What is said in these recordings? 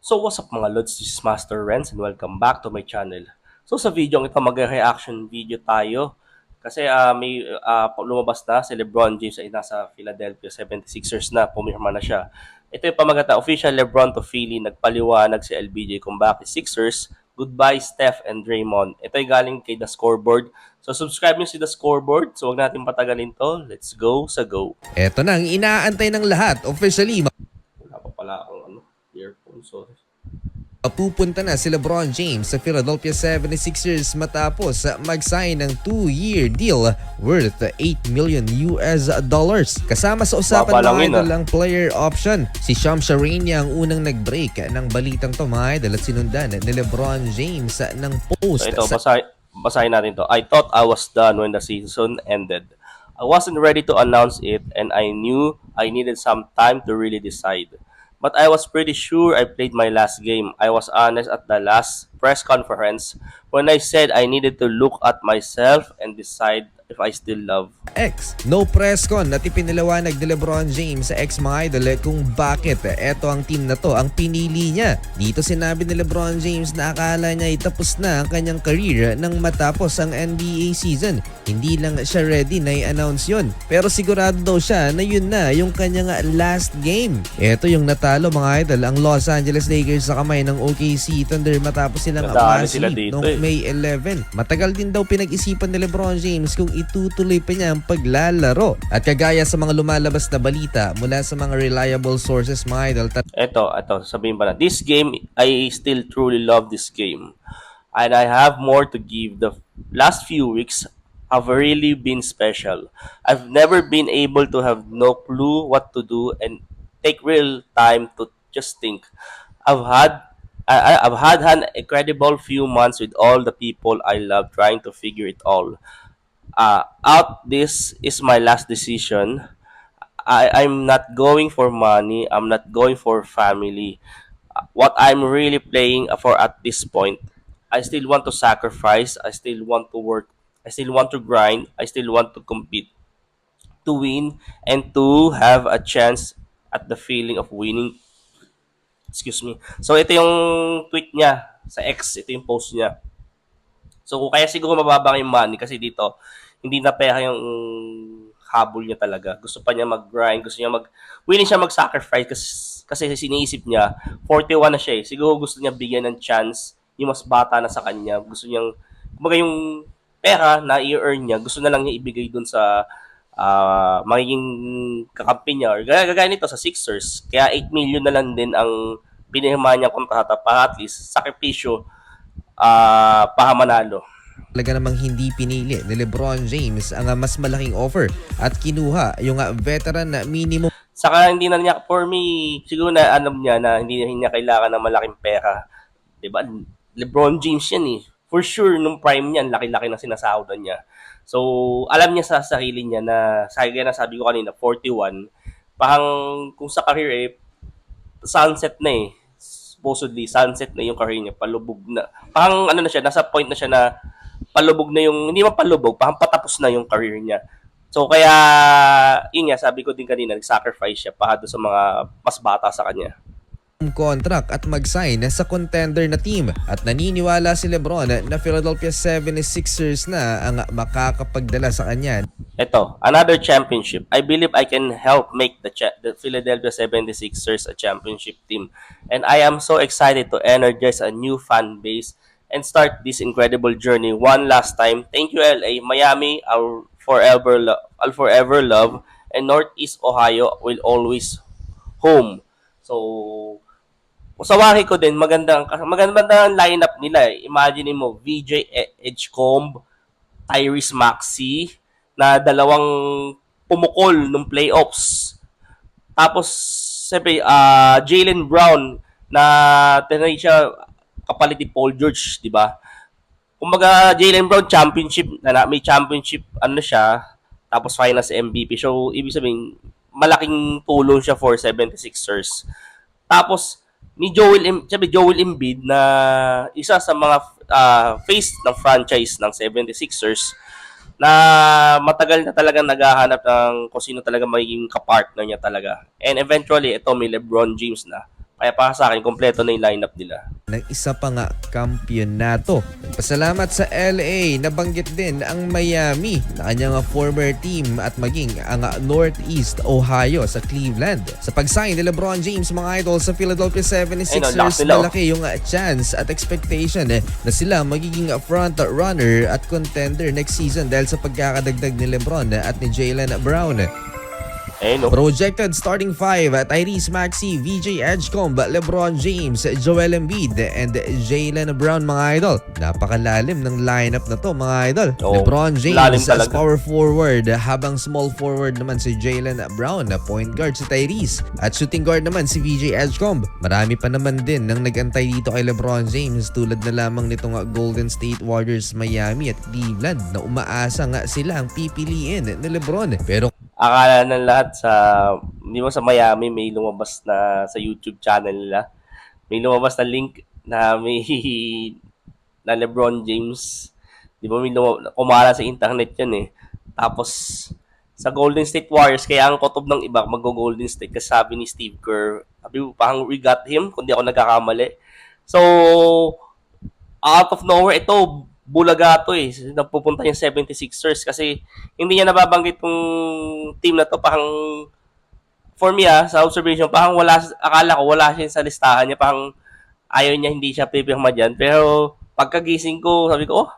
So what's up mga lods, this is Master Renz and welcome back to my channel. So sa video ito mag-reaction video tayo kasi may lumabas na si LeBron James ay nasa Philadelphia 76ers na, pumirma na siya. Ito yung pamagata, official LeBron to Philly, nagpaliwanag si LBJ kung bakit Sixers, goodbye Steph and Draymond. Ito ay galing kay The Scoreboard. So subscribe nyo si The Scoreboard, so huwag natin patagalin to, let's go sa go. Eto na ang inaantay ng lahat. Officially, Wala pa pala akong earphone, sorry. mapupunta na si LeBron James sa Philadelphia 76ers matapos mag-sign ng 2-year deal worth 8 million US dollars. Kasama sa usapan Baba lang mga yun, idol ang player option. Si Shams Charania ang unang nag-break ng balitang to mga idol at sinundan ni LeBron James ng So post ito, sa basahin natin to. I thought I was done when the season ended. I wasn't ready to announce it and I knew I needed some time to really decide. But I was pretty sure I played my last game. I was honest at the last press conference when I said I needed to look at myself and decide if I still love. X. No press con at ipinaliwanag ni LeBron James sa ex mga idol kung bakit eto ang team na to ang pinili niya. Dito sinabi ni LeBron James na akala niya ay tapos na ang kanyang career nang matapos ang NBA season. Hindi lang siya ready na i-announce yun. Pero sigurado daw siya na yun na yung kanyang last game. Eto yung natalo mga idol ang Los Angeles Lakers sa kamay ng OKC Thunder matapos silang Nadali sila ma-sweep dito noong May 11. Matagal din daw pinag-isipan ni LeBron James kung itutuloy pa niya ang paglalaro. At kagaya sa mga lumalabas na balita mula sa mga reliable sources mga idol, Ito, sabihin pa na. This game, I still truly love this game. And I have more to give. The last few weeks have really been special. I've never been able to have no clue what to do and take real time to just think. I've had I've had an incredible few months with all the people I love trying to figure it all out. This is my last decision. I'm not going for money. I'm not going for family. What I'm really playing for at this point, I still want to sacrifice. I still want to work. I still want to grind. I still want to compete, to win, and to have a chance at the feeling of winning. Excuse me. So ito yung tweet niya sa X. Ito yung post niya. So kaya siguro mababa yung money kasi dito hindi na pera yung habol niya talaga. Gusto pa niya mag-grind, gusto niya willing siya mag-sacrifice kasi siniisip niya 41 na siya eh. Siguro gusto niya bigyan ng chance yung mas bata na sa kanya. Gusto niyang kumbaga yung pera na i-earn niya, gusto na lang niya ibigay dun sa magiging kakampi niya or gaya nito sa Sixers. Kaya 8 million na lang din ang pinirma niya kontrata para at least sakripisyo para manalo. talaga namang hindi pinili ni LeBron James ang mas malaking offer at kinuha yung veteran na minimum Saka hindi na niya, for me, siguro na alam niya na hindi niya kailangan ng malaking pera. 'Di ba? LeBron James yan eh. For sure, nung prime niya, laki-laki na sinasahudan niya. So, alam niya sa sarili niya na, na sabi ko kanina, 41, parang kung sa career eh, sunset na eh. Supposedly, sunset na yung career niya, palubog na. Parang ano na siya, nasa point na siya na palubog na yung, hindi man palubog, parang patapos na yung career niya. So kaya, yun nga, sabi ko din kanina, nag-sacrifice siya para doon sa mga mas bata sa kanya. contract at mag-sign sa contender na team. At naniniwala si LeBron na Philadelphia 76ers na ang makakapagdala sa kanya. Ito, another championship. I believe I can help make the Philadelphia 76ers a championship team. And I am so excited to energize a new fan base and start this incredible journey one last time. Thank you, LA. Miami, I'll forever love. And Northeast Ohio will always home. So, sa waki ko din, magandang lineup nila. Imagine mo, VJ Edgecomb, Tyrese Maxey, na dalawang pumukol nung playoffs. Tapos, siyempre, Jalen Brown, na tinay siya kapalit ni Paul George, di ba? Kumbaga, Jalen Brown, may championship, ano siya, tapos finals MVP. So, ibig sabihin, malaking tulong siya for 76ers. Tapos, sabi Joel Embiid na isa sa mga face ng franchise ng 76ers na matagal na talagang naghahanap ng kung sino talaga magiging kapartner niya talaga. And eventually, ito may LeBron James na. Kaya para sa akin, kompleto na yung lineup nila. Ng isa pa nga kampyonato. Nagpasalamat sa LA, nabanggit din ang Miami na kanyang former team at maging ang Northeast Ohio sa Cleveland. Sa pag-sign ni LeBron James mga idol sa Philadelphia 76ers, lakas nila, malaki yung chance at expectation na sila magiging front runner at contender next season dahil sa pagkakadagdag ni LeBron at ni Jaylen Brown. Projected starting five: Tyrese Maxey, VJ Edgecombe, LeBron James, Joel Embiid, and Jaylen Brown mga idol. Napakalalim ng lineup na to mga idol. LeBron James as power forward habang small forward naman si Jaylen Brown, point guard si Tyrese at shooting guard naman si VJ Edgecombe. Marami pa naman din nang nagantay dito kay LeBron James tulad na lamang nitong Golden State Warriors, Miami at Cleveland na umaasa nga sila ang pipiliin ni LeBron. Pero akala ng lahat di ba sa Miami may lumabas na sa YouTube channel nila. May lumabas na link na may na LeBron James. Di ba may kumara sa internet yan eh. Tapos sa Golden State Warriors, kaya ang kotob ng iba mag-Golden State kasi sabi ni Steve Kerr, sabi parang we got him, kung di ako nagkakamali. So, out of nowhere, ito, bulaga to eh. Napupunta yung 76ers kasi hindi niya nababanggit yung team na to. Parang, for me sa observation, parang akala ko wala siya sa listahan niya. Parang ayaw niya, hindi siya pipirma dyan. Pero pagkagising ko, sabi ko,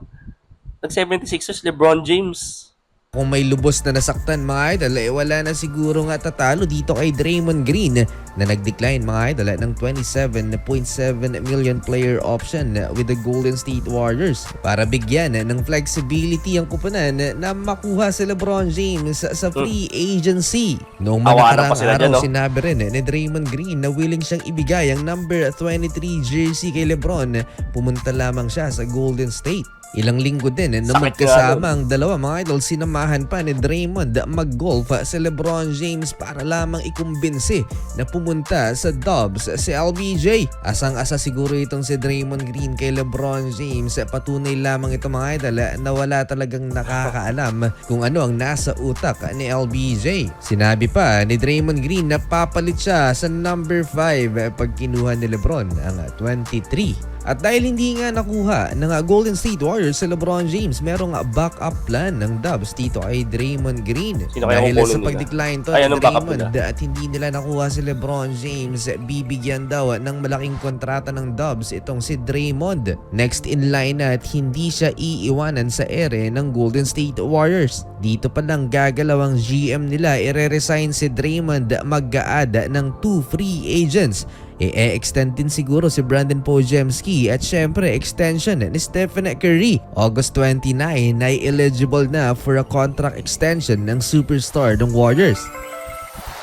nag-76ers, LeBron James. Kung may lubos na nasaktan mga idol, wala na siguro nga tatalo dito kay Draymond Green na nag-decline mga idol ng 27.7 million player option with the Golden State Warriors para bigyan ng flexibility ang kupunan na makuha si LeBron James sa free agency. Noong nakarang araw, sinabi rin ni Draymond Green na willing siyang ibigay ang number 23 jersey kay LeBron. Pumunta lamang siya sa Golden State. Ilang linggo din na magkasama ang dalawa mga idol, sinamahan pa ni Draymond mag-golf si LeBron James para lamang ikumbinsi na pumunta sa Dubs si LBJ. Asang-asa siguro itong si Draymond Green kay LeBron James. Patunay lamang ito mga idol na wala talagang nakakaalam kung ano ang nasa utak ni LBJ. Sinabi pa ni Draymond Green na papalit siya sa number 5 pag kinuha ni LeBron ang 23. At dahil hindi nga nakuha ng Golden State Warriors sa LeBron James, merong backup plan ng Dubs dito kay Draymond Green. Dahil sa pag-decline to ni Draymond at hindi nila nakuha si LeBron James, bibigyan daw ng malaking kontrata ng Dubs itong si Draymond. Next in line at hindi siya iiwanan sa ere ng Golden State Warriors. Dito pa lang gagalaw ang GM nila, ire-resign si Draymond, mag-a-add ng 2 free agents. I-extend din siguro si Brandon Podziemski at syempre extension ni Stephen Curry. August 29 ay eligible na for a contract extension ng superstar ng Warriors.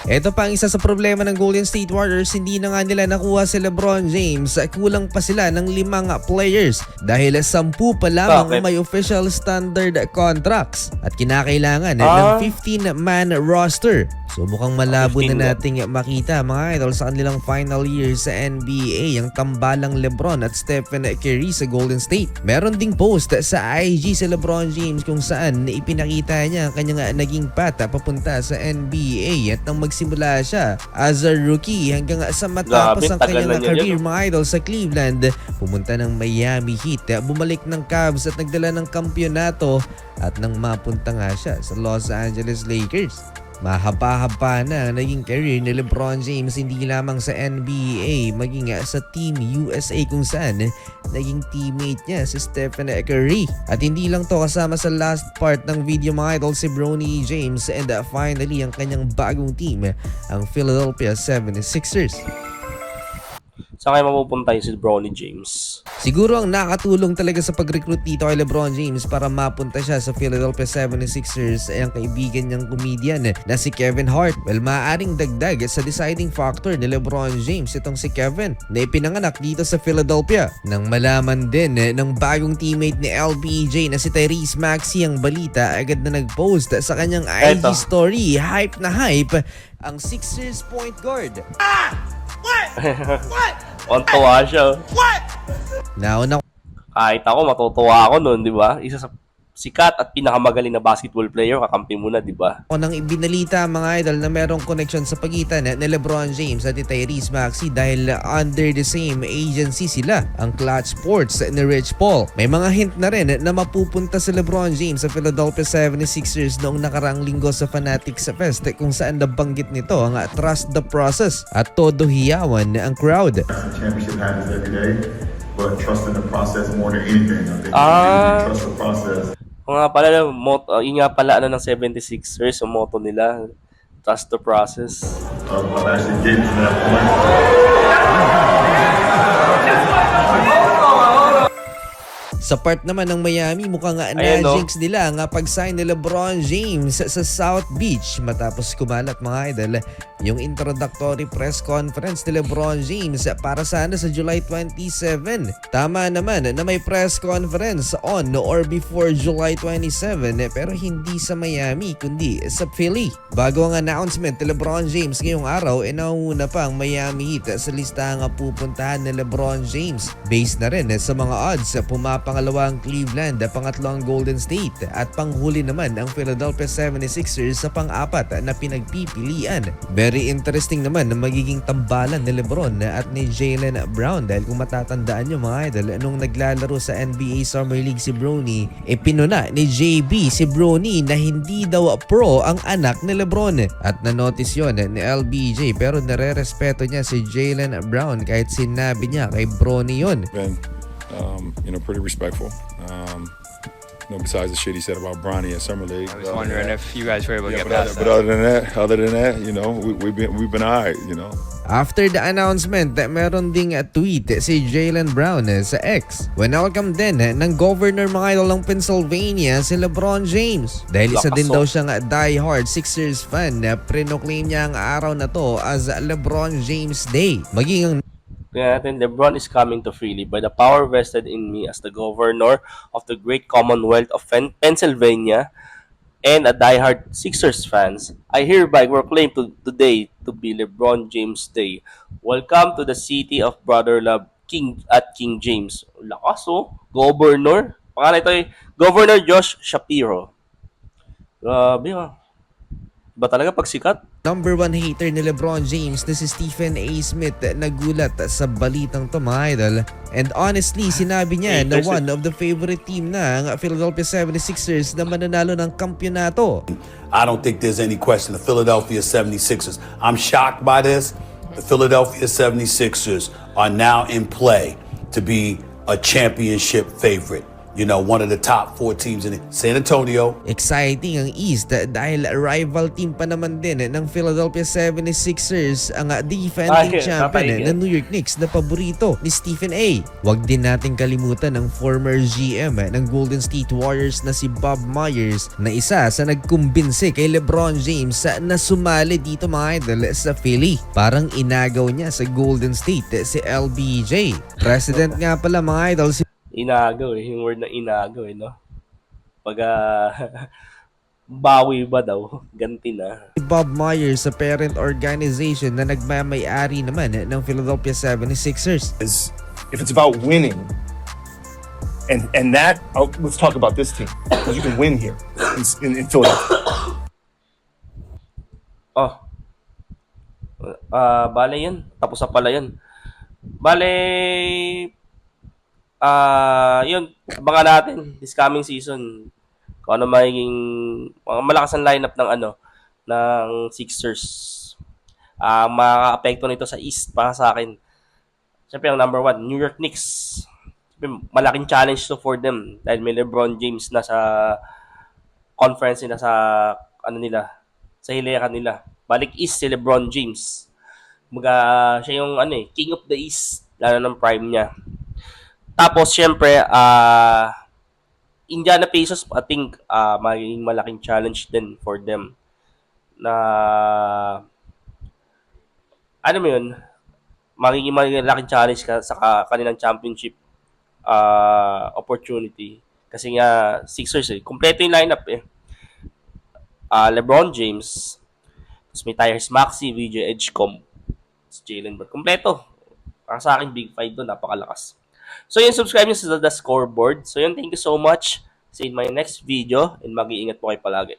Ito pa ang isa sa problema ng Golden State Warriors, hindi na nga nila nakuha si LeBron James. Kulang pa sila ng 5 players dahil 10 pa lamang may official standard contracts at kinakailangan ng 15-man roster. So mukhang malabo na nating makita mga idol sa kanilang final year sa NBA ang tambalang LeBron at Stephen Curry sa Golden State. Meron ding post sa IG si LeBron James kung saan ipinakita niya ang kanyang naging path papunta sa NBA at nang magsimula siya as a rookie hanggang sa matapos ang kanyang career mga idol sa Cleveland, pumunta ng Miami Heat, bumalik ng Cavs at nagdala ng kampyonato at nang mapunta nga siya sa Los Angeles Lakers. Mahaba-haba na naging career ni LeBron James hindi lamang sa NBA maging sa Team USA kung saan naging teammate niya si Stephen Curry. At hindi lang to kasama sa last part ng video mga idol si Bronny James and finally ang kanyang bagong team ang Philadelphia 76ers. Saan kayo mapupunta yung si Bronny James? Siguro ang nakatulong talaga sa pag-recruit dito kay LeBron James para mapunta siya sa Philadelphia 76ers ay ang kaibigan niyang comedian na si Kevin Hart. Well, maaaring dagdag sa deciding factor ni LeBron James itong si Kevin na ipinanganak dito sa Philadelphia. Nang malaman din ng bagong teammate ni LBJ na si Tyrese Maxey ang balita, agad na nag-post sa kanyang IG story. Hype na hype ang Sixers point guard. What? Ontuwa siya. Nauna kahit ako, matutuwa ako nun, di ba? Isa sa sikat at pinakamagaling na basketball player, kakampi mo na, di ba? O nang ibinalita mga idol na merong connection sa pagitan ni LeBron James at ni Tyrese Maxey dahil under the same agency sila, ang Clutch Sports ni Rich Paul. May mga hint na rin na mapupunta si LeBron James sa Philadelphia 76ers noong nakaraang linggo sa Fanatics Fest kung saan nabanggit nito ang trust the process at todo hiyawan ang crowd. Championship happens every day, but trust in the process more than anything. I think trust the process. Kung nga pala, yun nga pala ng 76ers, yung motto nila, trust the process. Of actually getting to that point. Sa part naman ng Miami, mukhang na-jinx nila ang pag-sign ni LeBron James sa South Beach matapos kumalat mga idol yung introductory press conference ni LeBron James para sana sa July 27. Tama naman na may press conference on or before July 27 pero hindi sa Miami kundi sa Philly. Bago ang announcement ni LeBron James ngayong araw, nauna pa ang Miami Heat sa listahang pupuntahan ni LeBron James. Based na rin sa mga odds, pumapangalawa ang Cleveland, pangatlo ang Golden State at panghuli naman ang Philadelphia 76ers sa pang-apat na pinagpipilian. Very interesting naman na magiging tambalan ni LeBron at ni Jaylen Brown dahil kung matatandaan nyo mga idol, nung naglalaro sa NBA Summer League si Bronny, pinuna ni JB si Bronny na hindi daw pro ang anak ni LeBron at na-notice yon ni LBJ pero nare-respeto niya si Jaylen Brown kahit sinabi niya kay Bronny yon. Pretty respectful. Besides the shit he said about Bronny at Summer League. I was wondering if you guys were able to get past but that. other than that, we've been alright. After the announcement, meron ding tweet si Jaylen Brown sa X. Welcome din ng governor mga idol ng Pennsylvania si LeBron James. Dahil isa din daw siyang die-hard Sixers fan na pre-proclaim niya ang araw na to as LeBron James Day. Maging ang Kaya natin, LeBron is coming to Philly by the power vested in me as the governor of the great Commonwealth of Pennsylvania and a diehard Sixers fans. I hereby proclaim today to be LeBron James Day. Welcome to the city of brother love, King James. Lakas Governor. Pangalan ito ay Governor Josh Shapiro. Grabe Ba talaga pag sikat? number one hater ni LeBron James na si Stephen A. Smith nagulat sa balitang to mga idol. And honestly, sinabi niya na one of the favorite team ng Philadelphia 76ers na mananalo ng kampyonato. I don't think there's any question. The Philadelphia 76ers. I'm shocked by this. The Philadelphia 76ers are now in play to be a championship favorite. One of the top 4 teams in San Antonio. Exciting ang East dahil rival team pa naman din ng Philadelphia 76ers ang defending champion ng New York Knicks na paborito ni Stephen A. Huwag din natin kalimutan ang former GM ng Golden State Warriors na si Bob Myers na isa sa nagkumbinsi kay LeBron James na sumali dito mga idol sa Philly. Parang inagaw niya sa Golden State si LBJ. President nga pala mga idol si Inagaw yung word na inagaw no? Pag bawi ba daw, ganti na. Bob Myers sa parent organization na nagmamay-ari naman ng Philadelphia 76ers. If it's about winning, and that, let's talk about this team. Because you can win here in Philadelphia. Bale yun. Tapos na pala yun. Bale, yun, abangan natin this coming season kung ano magiging malakas ang lineup ng Sixers. Maka-apekto nito sa East para sa akin. Siyempre ang number 1, New York Knicks. Siyempre, malaking challenge to for them dahil may LeBron James na sa conference nila sa sa hilera nila. Balik East si LeBron James. Siya yung King of the East lalo ng prime niya. Tapos, syempre, Indiana Pacers, I think, magiging malaking challenge din for them. Na, magiging malaking challenge sa kanilang championship opportunity. Kasi nga, Sixers, kompleto yung lineup LeBron James, tapos may Tyrese Maxey, VJ Edgecombe, Jaylen Brown. Kompleto. Para sa akin, Big Five doon, napakalakas. So yun, subscribe nyo sa The Scoreboard. So yun, thank you so much. See you in my next video and mag-iingat po kayo palagi.